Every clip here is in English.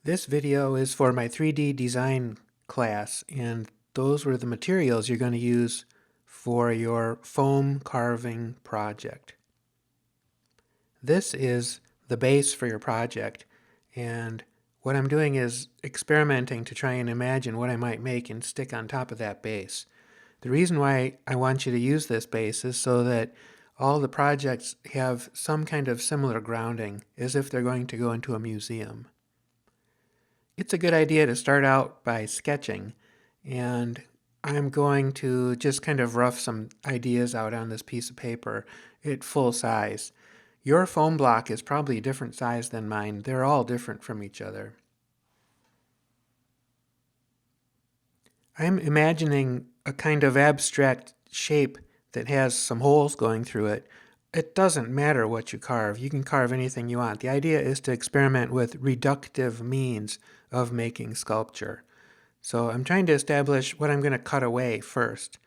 This video is for my 3D design class, and those were the materials you're going to use for your foam carving project. This is the base for your project, and what I'm doing is experimenting to try and imagine what I might make and stick on top of that base. The reason why I want you to use this base is so that all the projects have some kind of similar grounding, as if they're going to go into a museum. It's a good idea to start out by sketching, and I'm going to just kind of rough some ideas out on this piece of paper at full size. Your foam block is probably a different size than mine. They're all different from each other. I'm imagining a kind of abstract shape that has some holes going through it. It doesn't matter what you carve. You can carve anything you want. The idea is to experiment with reductive means of making sculpture. So I'm trying to establish what I'm going to cut away first.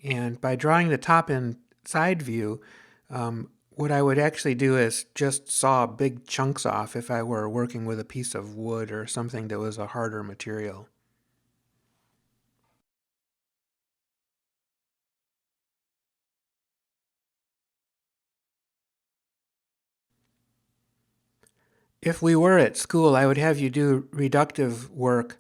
And by drawing the top and side view, what I would actually do is just saw big chunks off if I were working with a piece of wood or something that was a harder material. If we were at school, I would have you do reductive work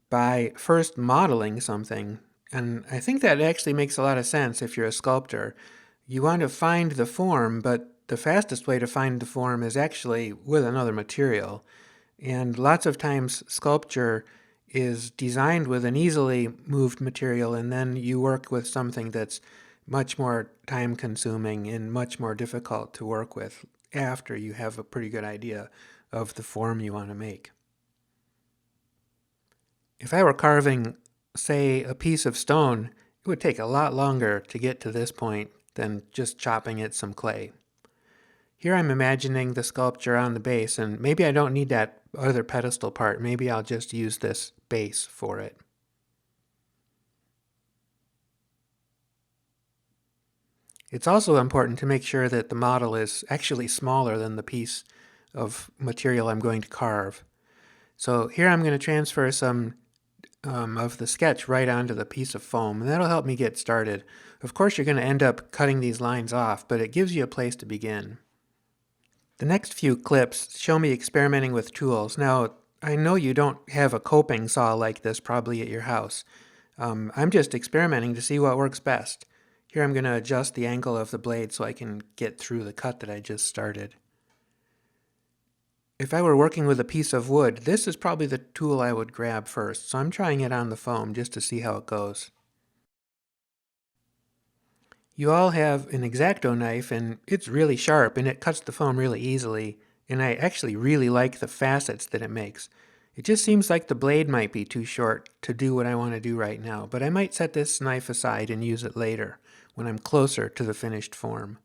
by first modeling something. And I think that actually makes a lot of sense if you're a sculptor. You want to find the form, but the fastest way to find the form is actually with another material. And lots of times sculpture is designed with an easily moved material, and then you work with something that's much more time consuming and much more difficult to work with after you have a pretty good idea of the form you want to make. If I were carving, say, a piece of stone, it would take a lot longer to get to this point than just chopping it some clay. Here I'm imagining the sculpture on the base, and maybe I don't need that other pedestal part. Maybe I'll just use this base for it. It's also important to make sure that the model is actually smaller than the piece of material I'm going to carve. So here I'm going to transfer some of the sketch right onto the piece of foam, and that'll help me get started. Of course, you're going to end up cutting these lines off, but it gives you a place to begin. The next few clips show me experimenting with tools. Now, I know you don't have a coping saw like this probably at your house. I'm just experimenting to see what works best. Here I'm going to adjust the angle of the blade so I can get through the cut that I just started. If I were working with a piece of wood, this is probably the tool I would grab first, so I'm trying it on the foam just to see how it goes. You all have an X-Acto knife, and it's really sharp, and it cuts the foam really easily, and I actually really like the facets that it makes. It just seems like the blade might be too short to do what I want to do right now, but I might set this knife aside and use it later, when I'm closer to the finished form.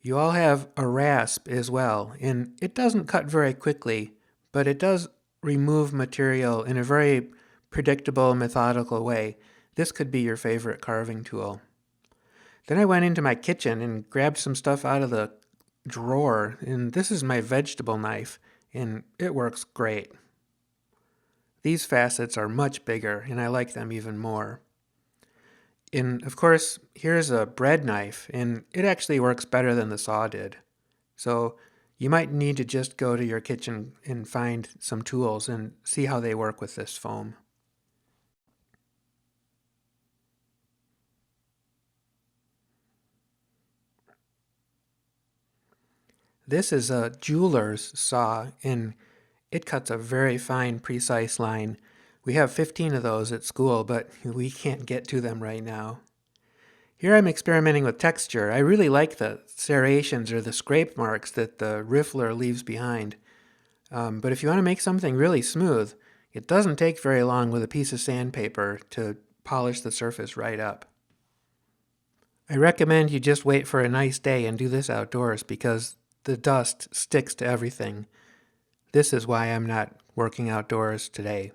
You all have a rasp as well, and it doesn't cut very quickly, but it does remove material in a very predictable, methodical way. This could be your favorite carving tool. Then I went into my kitchen and grabbed some stuff out of the drawer, and this is my vegetable knife, and it works great. These facets are much bigger, and I like them even more. And of course, here's a bread knife, and it actually works better than the saw did. So you might need to just go to your kitchen and find some tools and see how they work with this foam. This is a jeweler's saw, and it cuts a very fine, precise line. We have 15 of those at school, but we can't get to them right now. Here I'm experimenting with texture. I really like the serrations or the scrape marks that the riffler leaves behind. But if you want to make something really smooth, it doesn't take very long with a piece of sandpaper to polish the surface right up. I recommend you just wait for a nice day and do this outdoors because the dust sticks to everything. This is why I'm not working outdoors today.